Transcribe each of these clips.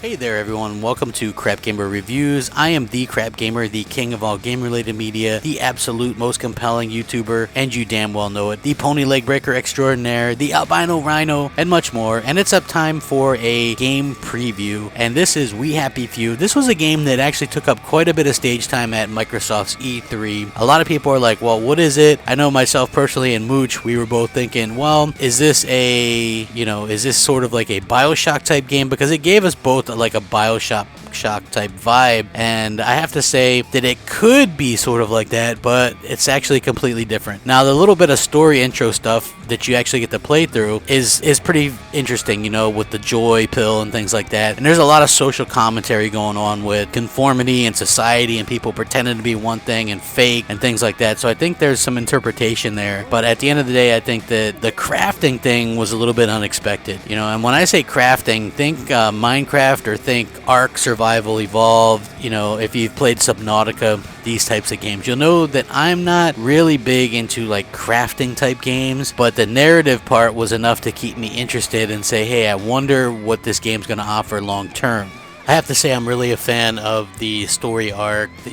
Hey there everyone, welcome to Crapgamer Reviews. I am the Crapgamer, the king of all game-related media, the absolute most compelling YouTuber, and you damn well know it, the pony leg breaker extraordinaire, the albino rhino, and much more. And it's up time for a game preview, and this is We Happy Few. This was a game that actually took up quite a bit of stage time at Microsoft's E3. A lot of people are like, well, what is it? I know myself personally and Mooch, we were both thinking, well, is this is this sort of like a BioShock type game? Because it gave us both like a BioShock type vibe, and I have to say that it could be sort of like that, but it's actually completely different. Now, the little bit of story intro stuff that you actually get to play through is pretty interesting, you know, with the joy pill and things like that. And there's a lot of social commentary going on with conformity and society and people pretending to be one thing and fake and things like that. So I think there's some interpretation there. But at the end of the day, I think that the crafting thing was a little bit unexpected, you know. And when I say crafting, think Minecraft or think Ark Survival Evolved. You know, if you've played Subnautica, these types of games, you'll know that I'm not really big into like crafting type games, but the narrative part was enough to keep me interested and say, hey, I wonder what this game's going to offer long term. I have to say I'm really a fan of the story arc that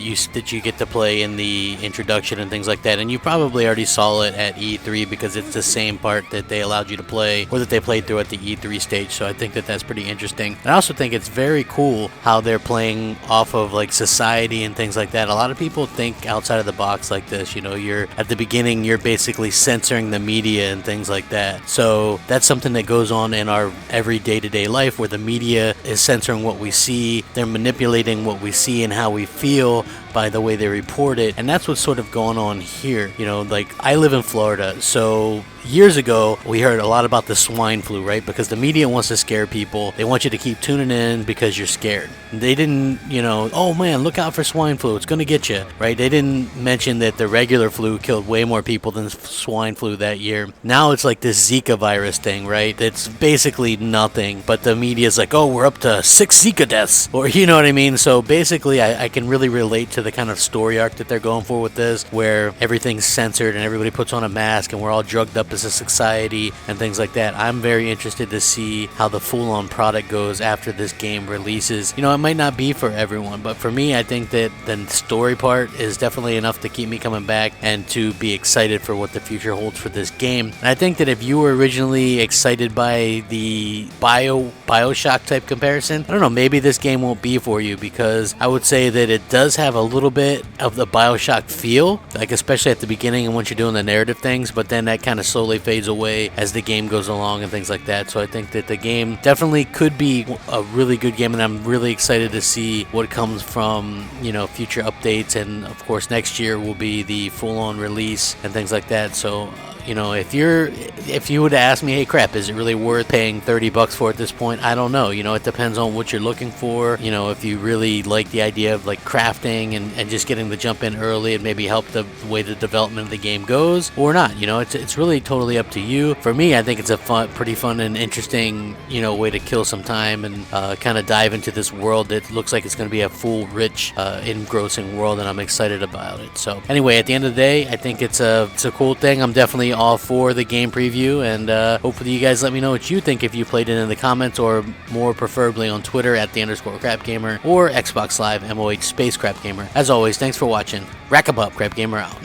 you get to play in the introduction and things like that, and you probably already saw it at E3 because it's the same part that they allowed you to play or that they played through at the E3 stage, so I think that that's pretty interesting. And I also think it's very cool how they're playing off of like society and things like that. A lot of people think outside of the box like this, you know, you're at the beginning, you're basically censoring the media and things like that. So that's something that goes on in our every day-to-day life where the media is censoring what we see. They're manipulating what we see and how we feel by the way they report it, and that's what's sort of going on here. You know, like, I live in Florida, so years ago we heard a lot about the swine flu, right? Because the media wants to scare people. They want you to keep tuning in because you're scared. They didn't, you know, oh man, look out for swine flu, it's gonna get you, right? They didn't mention that the regular flu killed way more people than swine flu that year. Now it's like this Zika virus thing, right? It's basically nothing, but the media's like, oh, we're up to 6 Zika deaths, or you know what I mean? So basically I can really relate to the kind of story arc that they're going for with this, where everything's censored and everybody puts on a mask and we're all drugged up as a society and things like that. I'm very interested to see how the full-on product goes after this game releases. You know, it might not be for everyone, but for me, I think that the story part is definitely enough to keep me coming back and to be excited for what the future holds for this game. And I think that if you were originally excited by the BioShock type comparison, I don't know, maybe this game won't be for you, because I would say that it does have a little bit of the BioShock feel, like especially at the beginning and once you're doing the narrative things, but then that kind of slowly fades away as the game goes along and things like that. So I think that the game definitely could be a really good game, and I'm really excited to see what comes from, you know, future updates, and of course next year will be the full-on release and things like that. So you know, if you would ask me, hey crap, is it really worth paying $30 for at this point? I don't know. You know, it depends on what you're looking for. You know, if you really like the idea of like crafting and just getting the jump in early and maybe help the way the development of the game goes, or not. You know, it's really totally up to you. For me, I think it's a pretty fun and interesting, you know, way to kill some time and kind of dive into this world that looks like it's going to be a full, rich, engrossing world, and I'm excited about it. So anyway, at the end of the day, I think it's a cool thing. I'm definitely all for the game preview, and hopefully you guys let me know what you think if you played it in the comments, or more preferably on Twitter at @the_Crapgamer or Xbox Live MOH Crapgamer. As always, thanks for watching. Rack 'em up, Crapgamer out.